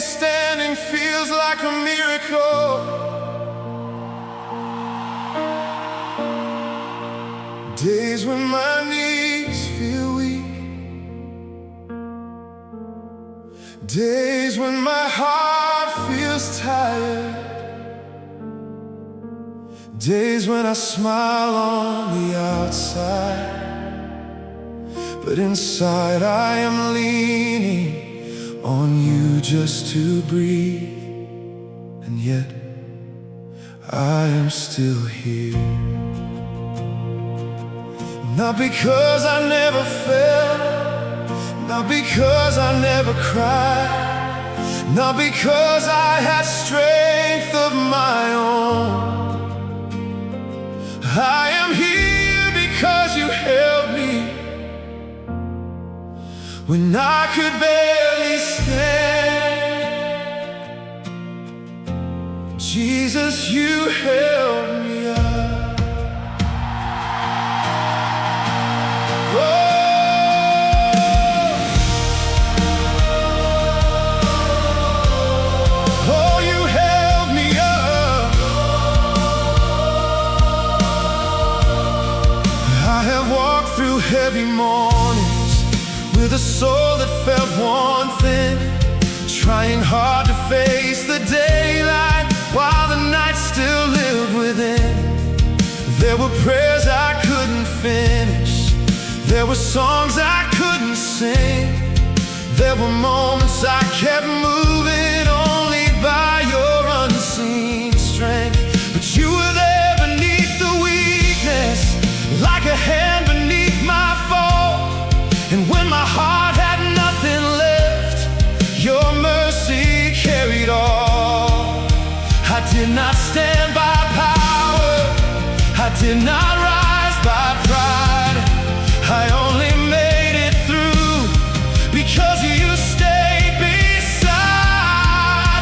standing feels like a miracle. Days when my knees feel weak, days when my heart feels tired, days when I smile on the outside, but inside I am leaning on you just to breathe. And yet I am still here. Not because I never fell, not because I never cried, not because I had strength of my own. I am here because you held me when I could barely stand. Jesus, you held me up. Oh, you held me up. I have walked through heavy mornings with a soul that felt worn thin, trying hard to face the daylight while the night still lived within. There were prayers I couldn't finish, there were songs I couldn't sing, there were moments I kept moving only by your unseen strength. But you were there beneath the weakness, like a hand beneath my fall. And when my heart had nothing left, your mercy carried all. I did not stand by power, I did not rise by pride, I only made it through because you stayed beside.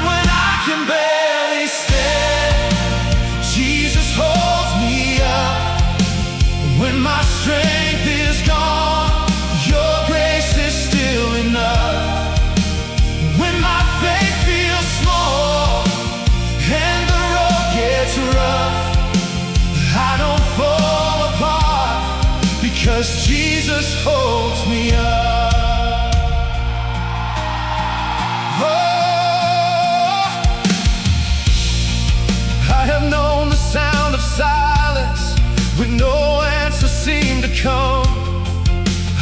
When I can barely stand, Jesus holds me up. When my strength is gone, your grace is still enough. When my faith feels small and the road gets rough, I don't fall apart because Jesus holds me up. Oh, I have known the sound of silence when no answer seemed to come.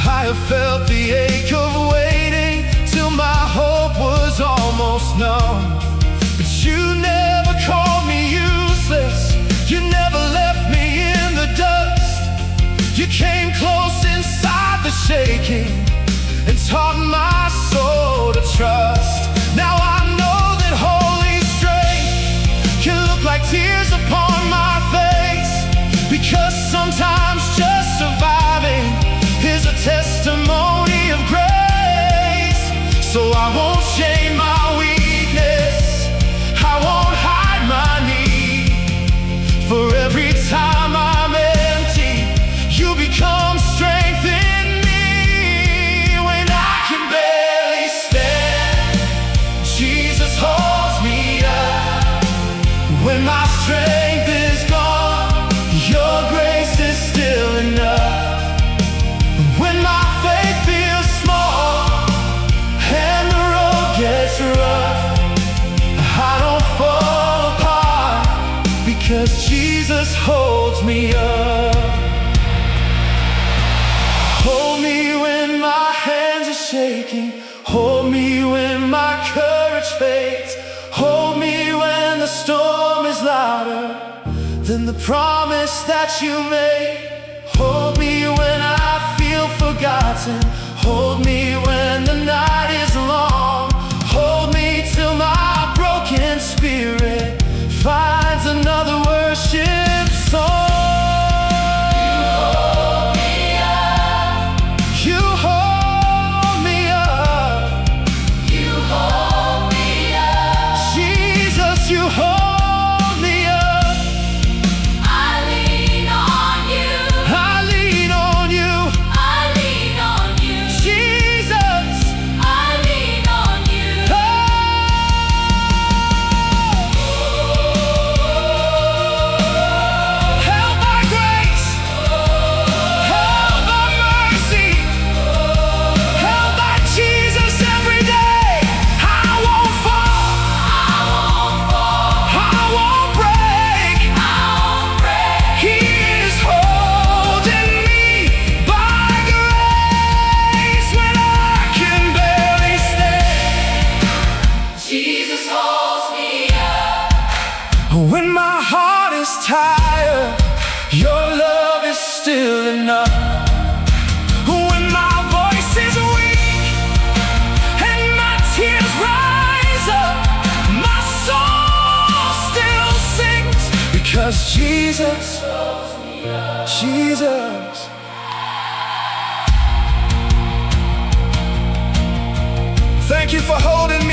I have felt the ache of waiting till my hope was almost numb. But you never called me useless, you never left me in the dust. You came close inside the shaking and taught my soul to trust. Now I know that holy strength can look like tears upon my face, because sometimes just surviving is a testimony of grace. So I won't shame my weakness, I won't hide my need. For every time I'm empty, you become strength in me. When I can barely stand, Jesus holds me up. When my strength is gone, your grace is still enough. When my faith feels small and the road gets rough, I don't fall apart because Jesus holds me up. Hold me when my hands are shaking, hold me when my courage fades, hold me when the storm is louder than the promise that you made. Hold me when I feel forgotten, hold me when the night is long, hold me till my broken spirit finds another worship song. You hold me up, you hold me up, Jesus, you hold me up. I lean on you, I lean on you, I lean on you, Jesus, I When my heart is tired, your love is still enough. When my voice is weak and my tears rise up, my soul still sings, because Jesus, thank you for holding me